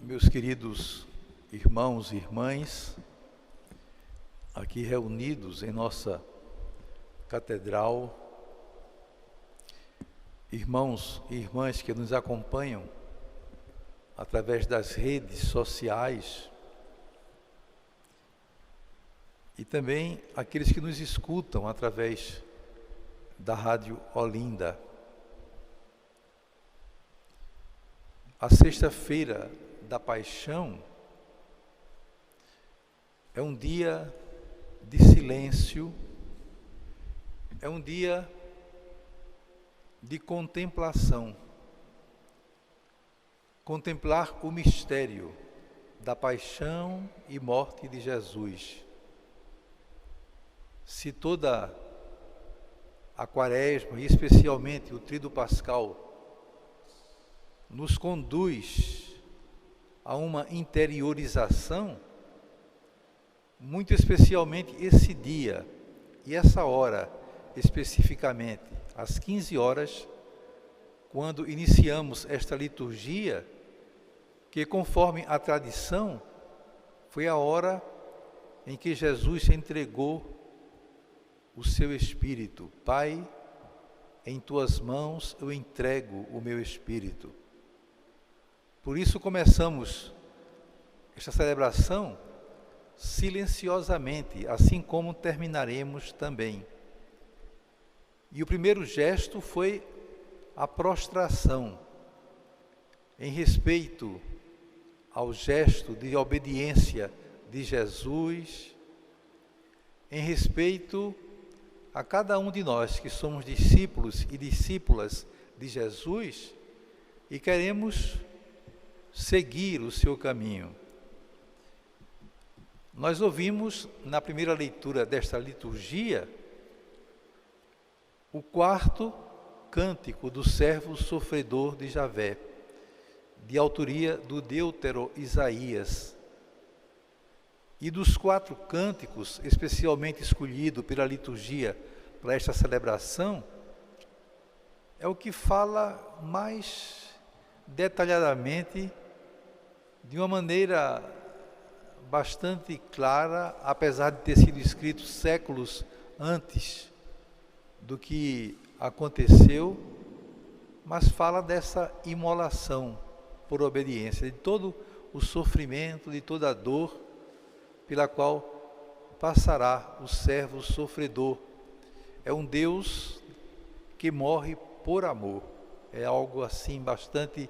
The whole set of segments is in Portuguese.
Meus queridos irmãos e irmãs, aqui reunidos em nossa catedral, irmãos e irmãs que nos acompanham através das redes sociais e também aqueles que nos escutam através da Rádio Olinda. A sexta-feira da Paixão é um dia de silêncio, é um dia de contemplação. Contemplar o mistério da paixão e morte de Jesus. Se toda a Quaresma, e especialmente o Tríduo Pascal, nos conduz a uma interiorização, muito especialmente esse dia e essa hora, especificamente, às 15 horas, quando iniciamos esta liturgia, que conforme a tradição, foi a hora em que Jesus entregou o seu Espírito. Pai, em tuas mãos eu entrego o meu Espírito. Por isso começamos esta celebração silenciosamente, assim como terminaremos também. E o primeiro gesto foi a prostração, em respeito ao gesto de obediência de Jesus, em respeito a cada um de nós que somos discípulos e discípulas de Jesus e queremos seguir o seu caminho. Nós ouvimos na primeira leitura desta liturgia o quarto cântico do servo sofredor de Javé, de autoria do Deutero Isaías. E dos 4 cânticos, especialmente escolhido pela liturgia para esta celebração, é o que fala mais detalhadamente, de uma maneira bastante clara, apesar de ter sido escrito séculos antes do que aconteceu, mas fala dessa imolação por obediência, de todo o sofrimento, de toda a dor pela qual passará o servo sofredor. É um Deus que morre por amor. É algo assim bastante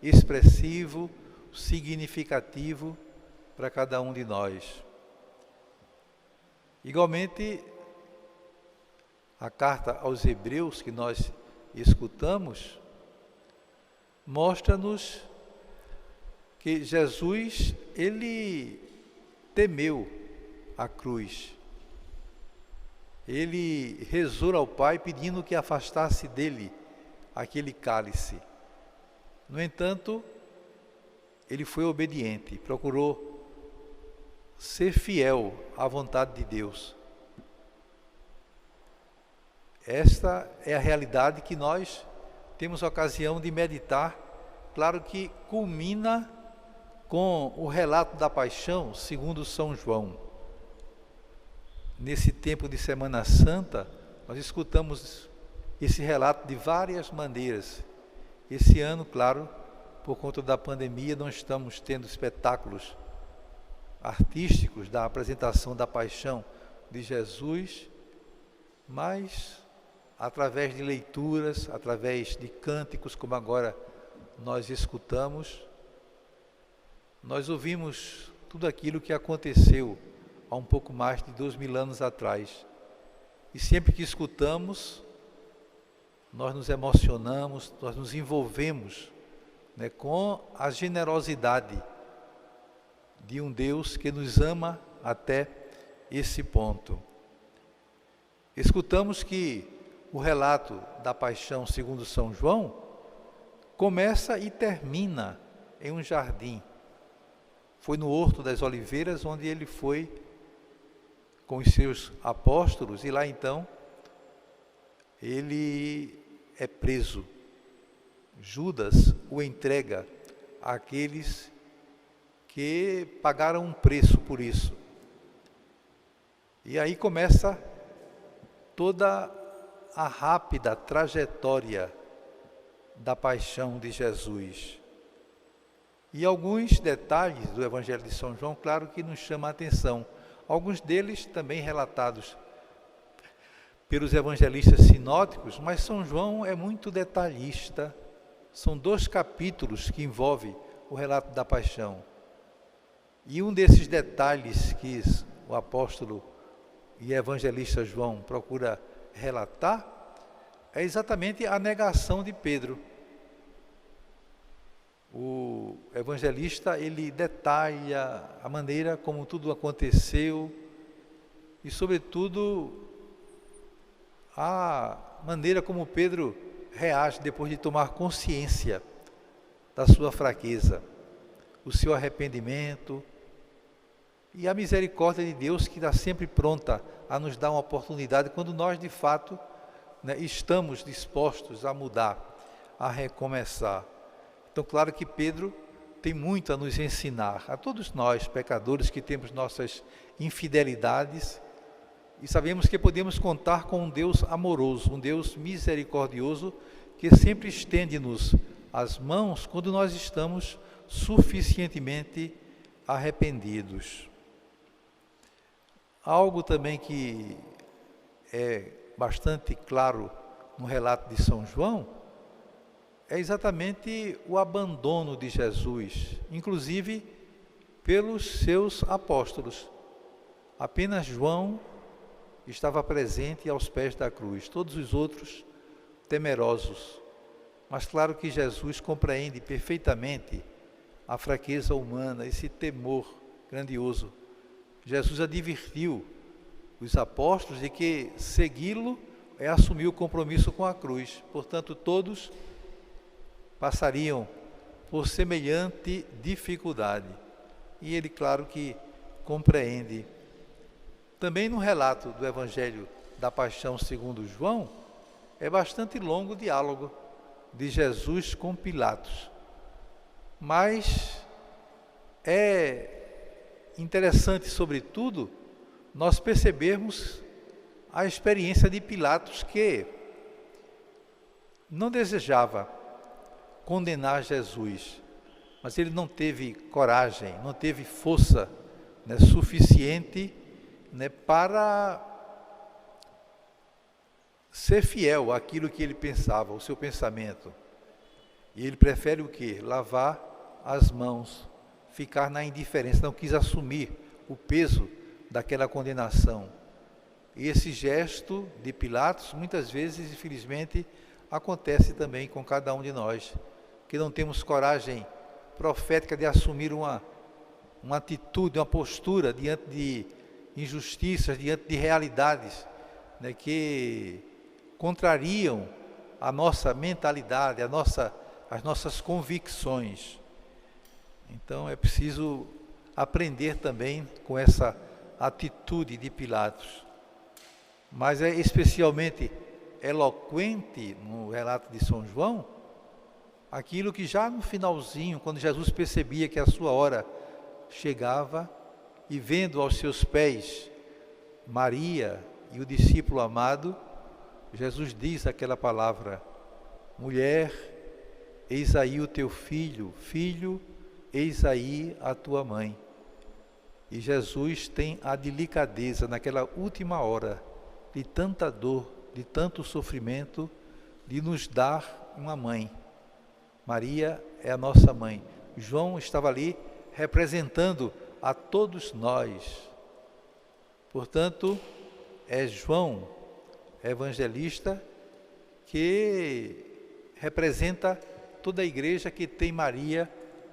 expressivo, significativo para cada um de nós. Igualmente, a carta aos Hebreus que nós escutamos mostra-nos que Jesus, ele temeu a cruz. Ele rezou ao Pai pedindo que afastasse dele aquele cálice. No entanto, ele foi obediente, procurou ser fiel à vontade de Deus. Esta é a realidade que nós temos a ocasião de meditar, claro que culmina com o relato da paixão segundo São João. Nesse tempo de Semana Santa, nós escutamos esse relato de várias maneiras. Esse ano, claro, por conta da pandemia, não estamos tendo espetáculos artísticos da apresentação da paixão de Jesus, mas através de leituras, através de cânticos, como agora nós escutamos, nós ouvimos tudo aquilo que aconteceu há um pouco mais de 2000 anos atrás. E sempre que escutamos, nós nos emocionamos, nós nos envolvemos, com a generosidade de um Deus que nos ama até esse ponto. Escutamos que o relato da paixão segundo São João começa e termina em um jardim. Foi no Horto das Oliveiras onde ele foi com os seus apóstolos e lá então ele é preso. Judas o entrega àqueles que pagaram um preço por isso. E aí começa toda a rápida trajetória da paixão de Jesus. E alguns detalhes do Evangelho de São João, claro que nos chamam a atenção. Alguns deles também relatados pelos evangelistas sinóticos, mas São João é muito detalhista. São 2 capítulos que envolvem o relato da paixão. E um desses detalhes que o apóstolo e evangelista João procura relatar é exatamente a negação de Pedro. O evangelista, ele detalha a maneira como tudo aconteceu e, sobretudo, a maneira como Pedro reage depois de tomar consciência da sua fraqueza, o seu arrependimento e a misericórdia de Deus, que está sempre pronta a nos dar uma oportunidade quando nós, de fato, estamos dispostos a mudar, a recomeçar. Então, claro que Pedro tem muito a nos ensinar, a todos nós, pecadores, que temos nossas infidelidades e sabemos que podemos contar com um Deus amoroso, um Deus misericordioso, que sempre estende-nos as mãos quando nós estamos suficientemente arrependidos. Algo também que é bastante claro no relato de São João é exatamente o abandono de Jesus, inclusive pelos seus apóstolos. Apenas João estava presente aos pés da cruz, todos os outros temerosos. Mas claro que Jesus compreende perfeitamente a fraqueza humana, esse temor grandioso. Jesus advertiu os apóstolos de que segui-lo é assumir o compromisso com a cruz. Portanto, todos passariam por semelhante dificuldade. E ele, claro que compreende. Também no relato do Evangelho da Paixão segundo João, é bastante longo o diálogo de Jesus com Pilatos. Mas é interessante, sobretudo, nós percebermos a experiência de Pilatos, que não desejava condenar Jesus, mas ele não teve coragem, não teve força suficiente para ser fiel àquilo que ele pensava, o seu pensamento. E ele prefere o quê? Lavar as mãos, ficar na indiferença, não quis assumir o peso daquela condenação. E esse gesto de Pilatos, muitas vezes, infelizmente, acontece também com cada um de nós, que não temos coragem profética de assumir uma atitude, uma postura diante de injustiças, diante de realidades que contrariam a nossa mentalidade, as nossas convicções. Então é preciso aprender também com essa atitude de Pilatos. Mas é especialmente eloquente no relato de São João, aquilo que já no finalzinho, quando Jesus percebia que a sua hora chegava, e vendo aos seus pés Maria e o discípulo amado, Jesus diz aquela palavra: mulher, eis aí o teu filho, filho, eis aí a tua mãe. E Jesus tem a delicadeza, naquela última hora de tanta dor, de tanto sofrimento, de nos dar uma mãe. Maria é a nossa mãe. João estava ali representando a todos nós. Portanto, é João, evangelista, que representa toda a igreja que tem Maria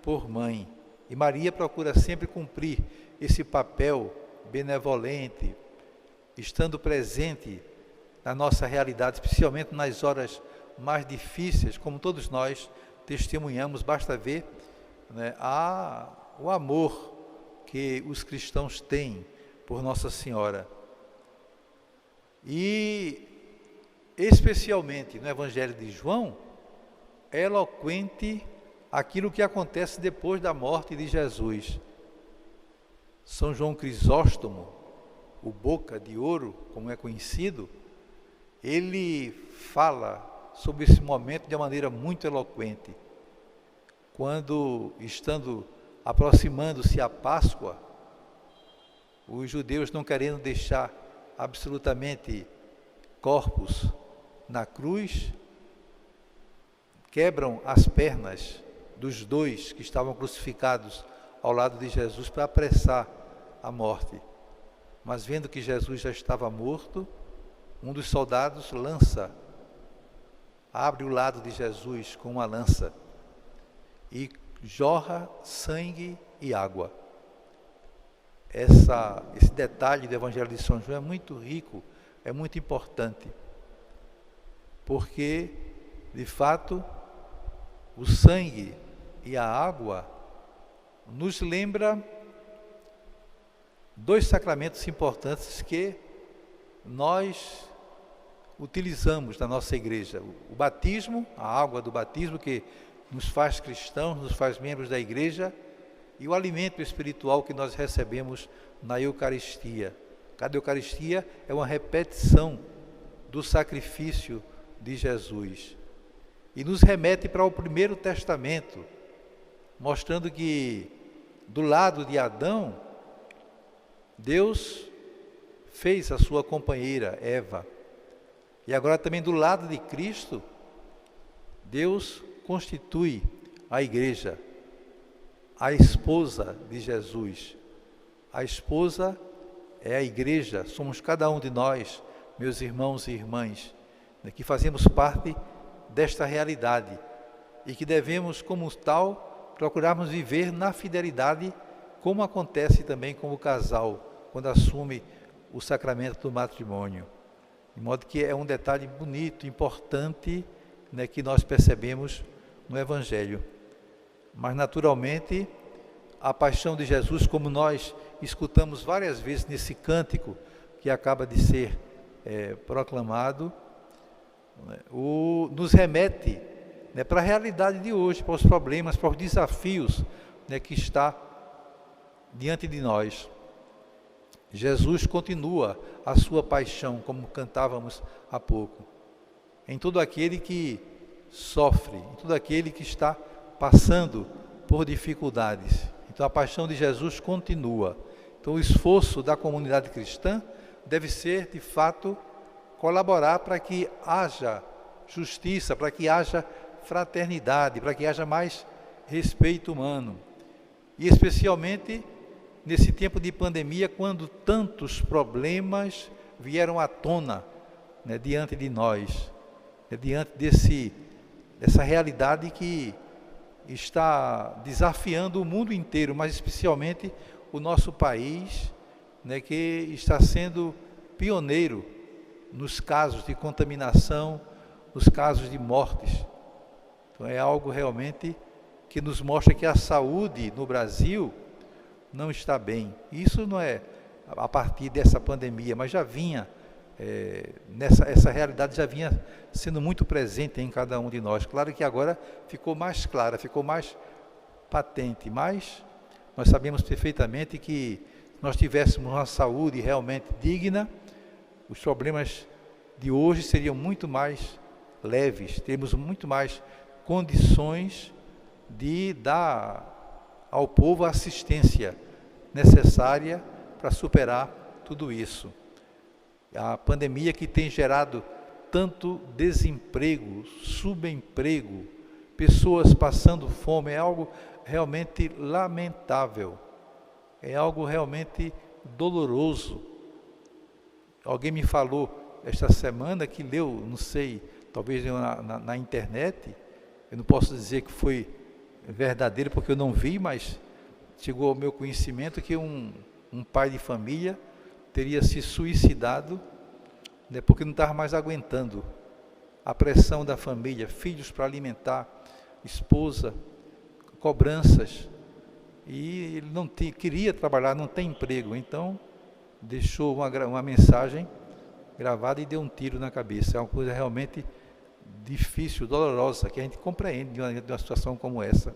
por mãe. E Maria procura sempre cumprir esse papel benevolente, estando presente na nossa realidade, especialmente nas horas mais difíceis, como todos nós testemunhamos. Basta ver o amor que os cristãos têm por Nossa Senhora. E, especialmente no Evangelho de João, é eloquente aquilo que acontece depois da morte de Jesus. São João Crisóstomo, o Boca de Ouro, como é conhecido, ele fala sobre esse momento de uma maneira muito eloquente. Quando, aproximando-se a Páscoa, os judeus não querendo deixar absolutamente corpos na cruz, quebram as pernas dos dois que estavam crucificados ao lado de Jesus para apressar a morte. Mas vendo que Jesus já estava morto, um dos soldados abre o lado de Jesus com uma lança e jorra sangue e água. Esse detalhe do Evangelho de São João é muito rico, é muito importante, porque, de fato, o sangue e a água nos lembra dois sacramentos importantes que nós utilizamos na nossa igreja. O batismo, a água do batismo, que nos faz cristãos, nos faz membros da igreja, e o alimento espiritual que nós recebemos na Eucaristia. Cada Eucaristia é uma repetição do sacrifício de Jesus. E nos remete para o Primeiro Testamento, mostrando que do lado de Adão, Deus fez a sua companheira Eva. E agora também do lado de Cristo, Deus constitui a igreja, a esposa de Jesus. A esposa é a igreja, somos cada um de nós, meus irmãos e irmãs, que fazemos parte desta realidade e que devemos, como tal, procurarmos viver na fidelidade, como acontece também com o casal, quando assume o sacramento do matrimônio. De modo que é um detalhe bonito, importante, que nós percebemos no Evangelho. Mas, naturalmente, a paixão de Jesus, como nós escutamos várias vezes nesse cântico que acaba de ser proclamado, nos remete para a realidade de hoje, para os problemas, para os desafios que está diante de nós. Jesus continua a sua paixão, como cantávamos há pouco, em todo aquele que sofre, em todo aquele que está passando por dificuldades. Então a paixão de Jesus continua. Então o esforço da comunidade cristã deve ser, de fato, colaborar para que haja justiça, para que haja fraternidade, para que haja mais respeito humano. E especialmente nesse tempo de pandemia, quando tantos problemas vieram à tona diante de nós, diante dessa realidade que está desafiando o mundo inteiro, mas especialmente o nosso país, que está sendo pioneiro nos casos de contaminação, nos casos de mortes. Então é algo realmente que nos mostra que a saúde no Brasil não está bem. Isso não é a partir dessa pandemia, mas já vinha, essa realidade já vinha sendo muito presente em cada um de nós. Claro que agora ficou mais clara, ficou mais patente, mas nós sabemos perfeitamente que se nós tivéssemos uma saúde realmente digna, os problemas de hoje seriam muito mais leves, teríamos muito mais condições de dar ao povo a assistência necessária para superar tudo isso. A pandemia que tem gerado tanto desemprego, subemprego, pessoas passando fome, é algo realmente lamentável, é algo realmente doloroso. Alguém me falou esta semana que leu, não sei, talvez na internet, eu não posso dizer que foi verdadeiro porque eu não vi, mas chegou ao meu conhecimento que um pai de família teria se suicidado, porque não estava mais aguentando a pressão da família, filhos para alimentar, esposa, cobranças, e ele não queria trabalhar, não tem emprego, então deixou uma mensagem gravada e deu um tiro na cabeça. É uma coisa realmente difícil, dolorosa, que a gente compreende de uma situação como essa.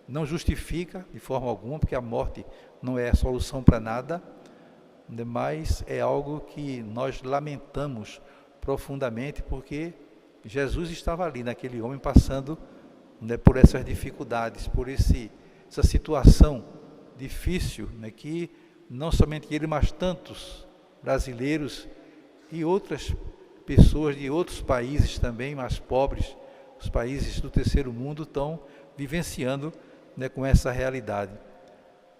Não justifica de forma alguma, porque a morte não é a solução para nada, mas é algo que nós lamentamos profundamente, porque Jesus estava ali, naquele homem, passando, por essas dificuldades, por essa situação difícil, que não somente ele, mas tantos brasileiros e outras pessoas de outros países também, mais pobres, os países do terceiro mundo, estão vivenciando, com essa realidade.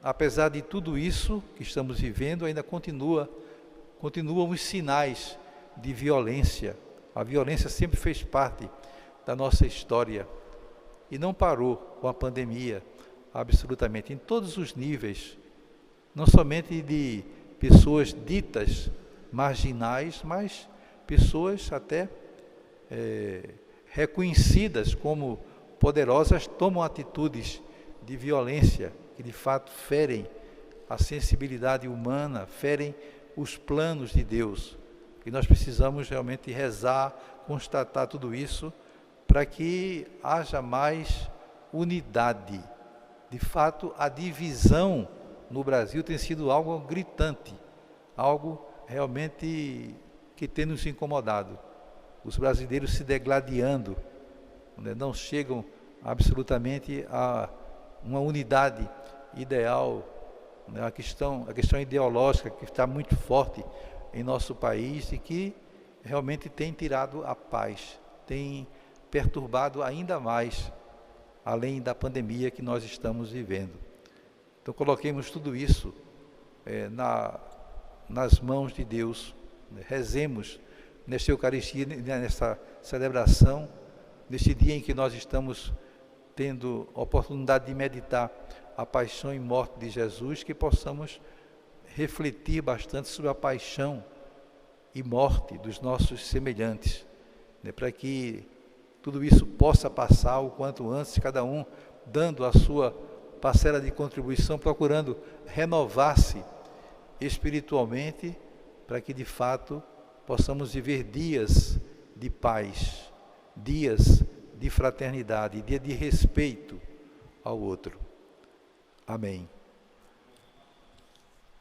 Apesar de tudo isso que estamos vivendo, ainda continuam os sinais de violência. A violência sempre fez parte da nossa história e não parou com a pandemia, absolutamente, em todos os níveis, não somente de pessoas ditas marginais, mas pessoas até reconhecidas como poderosas tomam atitudes de violência que de fato ferem a sensibilidade humana, ferem os planos de Deus. E nós precisamos realmente rezar, constatar tudo isso, para que haja mais unidade. De fato, a divisão no Brasil tem sido algo gritante, algo realmente que tem nos incomodado. Os brasileiros se degladiando, não chegam absolutamente a uma unidade ideal, a questão ideológica que está muito forte em nosso país e que realmente tem tirado a paz, tem perturbado ainda mais, além da pandemia que nós estamos vivendo. Então coloquemos tudo isso nas mãos de Deus, rezemos nesta Eucaristia, nesta celebração, neste dia em que nós estamos tendo a oportunidade de meditar a paixão e morte de Jesus, que possamos refletir bastante sobre a paixão e morte dos nossos semelhantes, para que tudo isso possa passar o quanto antes, cada um dando a sua parcela de contribuição, procurando renovar-se espiritualmente, para que de fato possamos viver dias de paz, dias de fraternidade, dia de respeito ao outro. Amém.